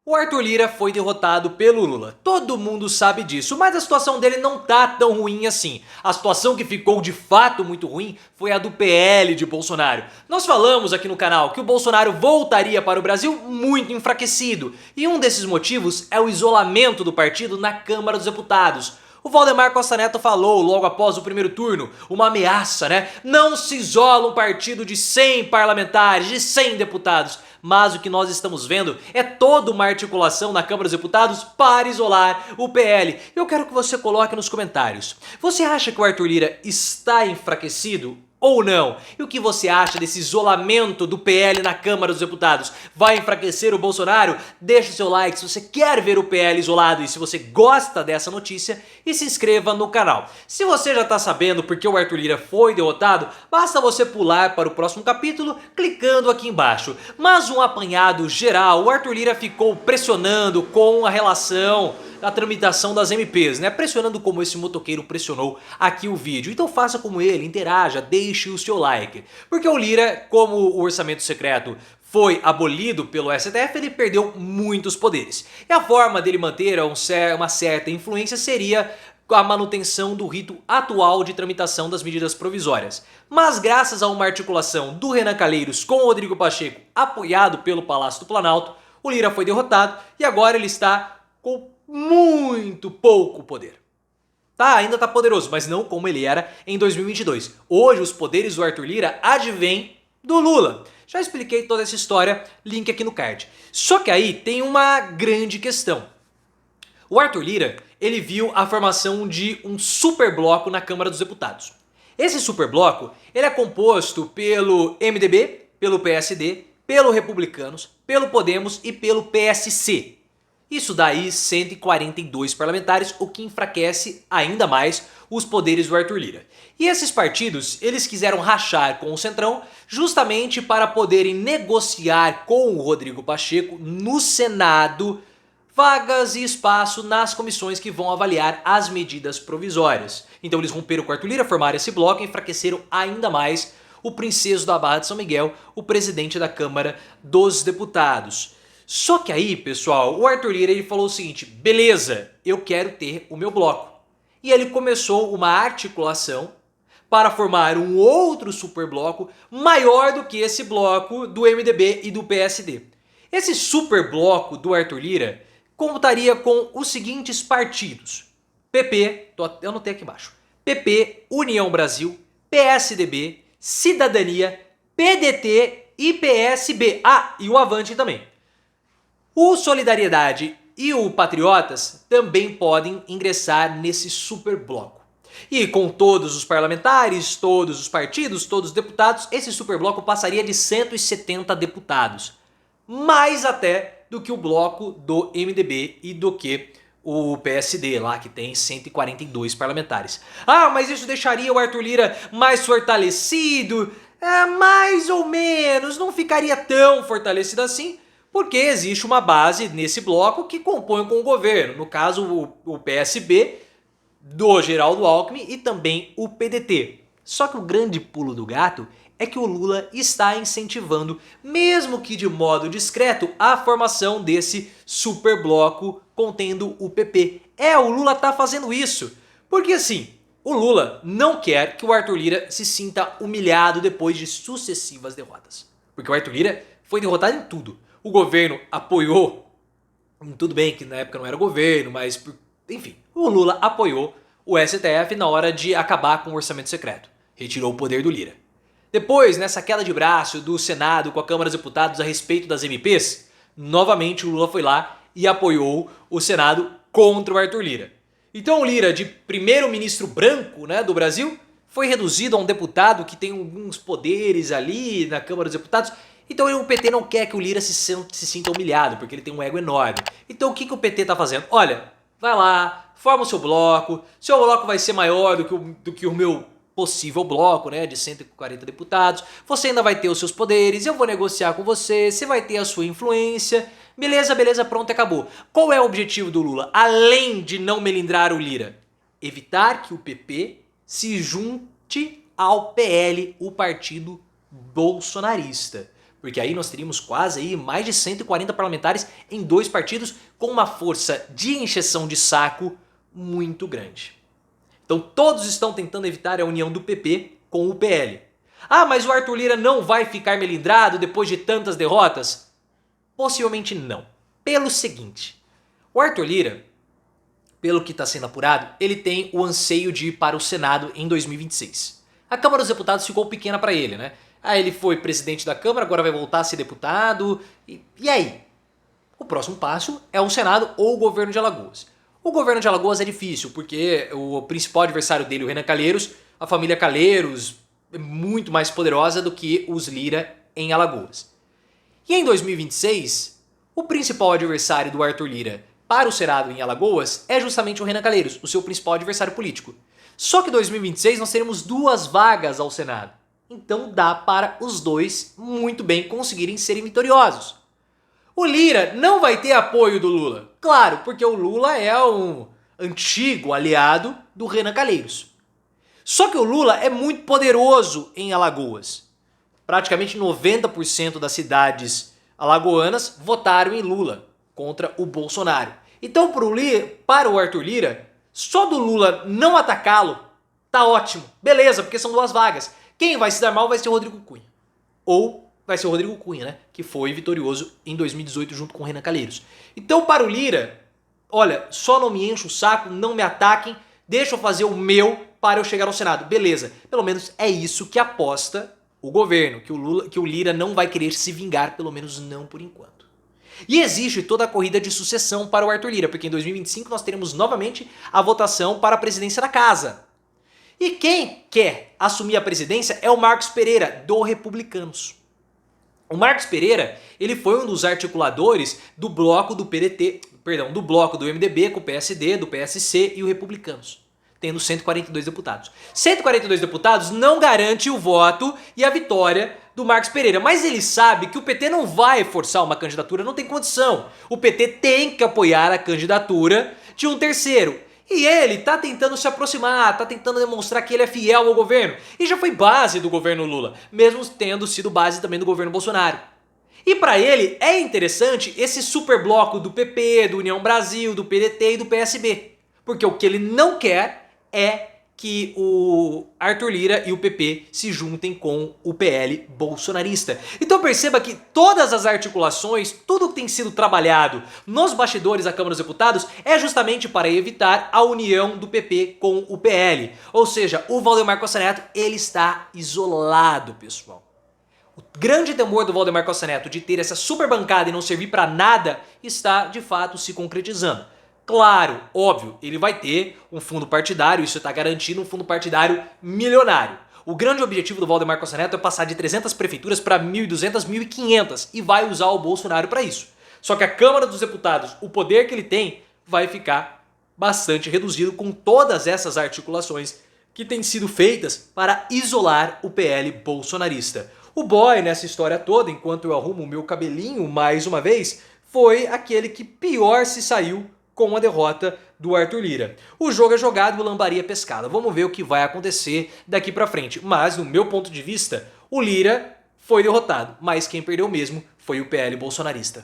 O Arthur Lira foi derrotado pelo Lula, todo mundo sabe disso, mas a situação dele não tá tão ruim assim. A situação que ficou de fato muito ruim foi a do PL de Bolsonaro. Nós falamos aqui no canal que o Bolsonaro voltaria para o Brasil muito enfraquecido, e um desses motivos é o isolamento do partido na Câmara dos Deputados. O Valdemar Costa Neto falou logo após o primeiro turno, uma ameaça, né? Não se isola um partido de 100 parlamentares, de 100 deputados. Mas o que nós estamos vendo é toda uma articulação na Câmara dos Deputados para isolar o PL. Eu quero que você coloque nos comentários. Você acha que o Arthur Lira está enfraquecido ou não? E o que você acha desse isolamento do PL na Câmara dos Deputados? Vai enfraquecer o Bolsonaro? Deixa o seu like se você quer ver o PL isolado e se você gosta dessa notícia, e se inscreva no canal. Se você já está sabendo porque o Arthur Lira foi derrotado, basta você pular para o próximo capítulo clicando aqui embaixo. Mas um apanhado geral, o Arthur Lira ficou pressionando com a relação da tramitação das MPs, né? Pressionando como esse motoqueiro pressionou aqui o vídeo. Então faça como ele, interaja, deixe o seu like. Porque o Lira, como o orçamento secreto foi abolido pelo STF, ele perdeu muitos poderes. E a forma dele manter uma certa influência seria a manutenção do rito atual de tramitação das medidas provisórias. Mas graças a uma articulação do Renan Calheiros com o Rodrigo Pacheco, apoiado pelo Palácio do Planalto, o Lira foi derrotado e agora ele está com muito pouco poder. Tá, ainda tá poderoso, mas não como ele era em 2022. Hoje os poderes do Arthur Lira advêm do Lula. Já expliquei toda essa história, link aqui no card. Só que aí tem uma grande questão. O Arthur Lira, ele viu a formação de um superbloco na Câmara dos Deputados. Esse superbloco, ele é composto pelo MDB, pelo PSD, pelo Republicanos, pelo Podemos e pelo PSC. Isso daí 142 parlamentares, o que enfraquece ainda mais os poderes do Arthur Lira. E esses partidos, eles quiseram rachar com o Centrão justamente para poderem negociar com o Rodrigo Pacheco no Senado vagas e espaço nas comissões que vão avaliar as medidas provisórias. Então eles romperam com o Arthur Lira, formaram esse bloco e enfraqueceram ainda mais o princeso da Barra de São Miguel, o presidente da Câmara dos Deputados. Só que aí, pessoal, o Arthur Lira ele falou o seguinte, beleza, eu quero ter o meu bloco. E ele começou uma articulação para formar um outro superbloco maior do que esse bloco do MDB e do PSD. Esse superbloco do Arthur Lira contaria com os seguintes partidos. PP, eu anotei aqui embaixo, PP, União Brasil, PSDB, Cidadania, PDT e PSB. Ah, e o Avante também. O Solidariedade e o Patriotas também podem ingressar nesse superbloco. E com todos os parlamentares, todos os partidos, todos os deputados, esse superbloco passaria de 170 deputados. Mais até do que o bloco do MDB e do que o PSD lá, que tem 142 parlamentares. Ah, mas isso deixaria o Arthur Lira mais fortalecido? Mais ou menos, não ficaria tão fortalecido assim, porque existe uma base nesse bloco que compõe com o governo, no caso o PSB, do Geraldo Alckmin e também o PDT. Só que o grande pulo do gato é que o Lula está incentivando, mesmo que de modo discreto, a formação desse superbloco contendo o PP. O Lula tá fazendo isso, porque assim, o Lula não quer que o Arthur Lira se sinta humilhado depois de sucessivas derrotas. Porque o Arthur Lira foi derrotado em tudo. O governo apoiou, tudo bem que na época não era governo, mas enfim, o Lula apoiou o STF na hora de acabar com o orçamento secreto. Retirou o poder do Lira. Depois, nessa queda de braço do Senado com a Câmara dos Deputados a respeito das MPs, novamente o Lula foi lá e apoiou o Senado contra o Arthur Lira. Então o Lira, de primeiro-ministro branco, né, do Brasil, foi reduzido a um deputado que tem alguns poderes ali na Câmara dos Deputados. Então o PT não quer que o Lira se sinta humilhado, porque ele tem um ego enorme. Então o que o PT tá fazendo? Olha, vai lá, forma o seu bloco vai ser maior do que o meu possível bloco, né, de 140 deputados, você ainda vai ter os seus poderes, eu vou negociar com você, você vai ter a sua influência, beleza, beleza, pronto, acabou. Qual é o objetivo do Lula? Além de não melindrar o Lira, evitar que o PP se junte ao PL, o partido bolsonarista. Porque aí nós teríamos quase aí mais de 140 parlamentares em 2 partidos com uma força de encheção de saco muito grande. Então todos estão tentando evitar a união do PP com o PL. Ah, mas o Arthur Lira não vai ficar melindrado depois de tantas derrotas? Possivelmente não. Pelo seguinte, o Arthur Lira, pelo que está sendo apurado, ele tem o anseio de ir para o Senado em 2026. A Câmara dos Deputados ficou pequena para ele, né? Ah, ele foi presidente da Câmara, agora vai voltar a ser deputado. E aí? O próximo passo é o Senado ou o governo de Alagoas. O governo de Alagoas é difícil, porque o principal adversário dele, o Renan Calheiros, a família Calheiros, é muito mais poderosa do que os Lira em Alagoas. E em 2026, o principal adversário do Arthur Lira para o Senado em Alagoas é justamente o Renan Calheiros, o seu principal adversário político. Só que em 2026 nós teremos 2 vagas ao Senado. Então dá para os dois muito bem conseguirem serem vitoriosos. O Lira não vai ter apoio do Lula. Claro, porque o Lula é um antigo aliado do Renan Calheiros. Só que o Lula é muito poderoso em Alagoas. Praticamente 90% das cidades alagoanas votaram em Lula contra o Bolsonaro. Então para o Arthur Lira, só do Lula não atacá-lo, tá ótimo. Beleza, porque são 2 vagas. Quem vai se dar mal vai ser o Rodrigo Cunha. Ou vai ser o Rodrigo Cunha, né? Que foi vitorioso em 2018 junto com o Renan Calheiros. Então para o Lira, olha, só não me enche o saco, não me ataquem, deixa eu fazer o meu para eu chegar ao Senado. Beleza, pelo menos é isso que aposta o governo, que o Lira não vai querer se vingar, pelo menos não por enquanto. E existe toda a corrida de sucessão para o Arthur Lira, porque em 2025 nós teremos novamente a votação para a presidência da casa. E quem quer assumir a presidência é o Marcos Pereira, do Republicanos. O Marcos Pereira, ele foi um dos articuladores do bloco do PDT, do bloco do MDB com o PSD, do PSC e o Republicanos, tendo 142 deputados. 142 deputados não garante o voto e a vitória do Marcos Pereira, mas ele sabe que o PT não vai forçar uma candidatura, não tem condição. O PT tem que apoiar a candidatura de um terceiro. E ele tá tentando se aproximar, tá tentando demonstrar que ele é fiel ao governo. E já foi base do governo Lula, mesmo tendo sido base também do governo Bolsonaro. E para ele é interessante esse super bloco do PP, do União Brasil, do PDT e do PSB. Porque o que ele não quer é que o Arthur Lira e o PP se juntem com o PL bolsonarista. Então perceba que todas as articulações, tudo que tem sido trabalhado nos bastidores da Câmara dos Deputados é justamente para evitar a união do PP com o PL. Ou seja, o Valdemar Costa Neto, ele está isolado, pessoal. O grande temor do Valdemar Costa Neto de ter essa super bancada e não servir para nada está de fato se concretizando. Claro, óbvio, ele vai ter um fundo partidário, isso está garantido, um fundo partidário milionário. O grande objetivo do Valdemar Costa Neto é passar de 300 prefeituras para 1.200, 1.500 e vai usar o Bolsonaro para isso. Só que a Câmara dos Deputados, o poder que ele tem, vai ficar bastante reduzido com todas essas articulações que têm sido feitas para isolar o PL bolsonarista. O boy nessa história toda, enquanto eu arrumo o meu cabelinho mais uma vez, foi aquele que pior se saiu com a derrota do Arthur Lira. O jogo é jogado e o lambari é pescado. Vamos ver o que vai acontecer daqui pra frente. Mas, no meu ponto de vista, o Lira foi derrotado. Mas quem perdeu mesmo foi o PL bolsonarista.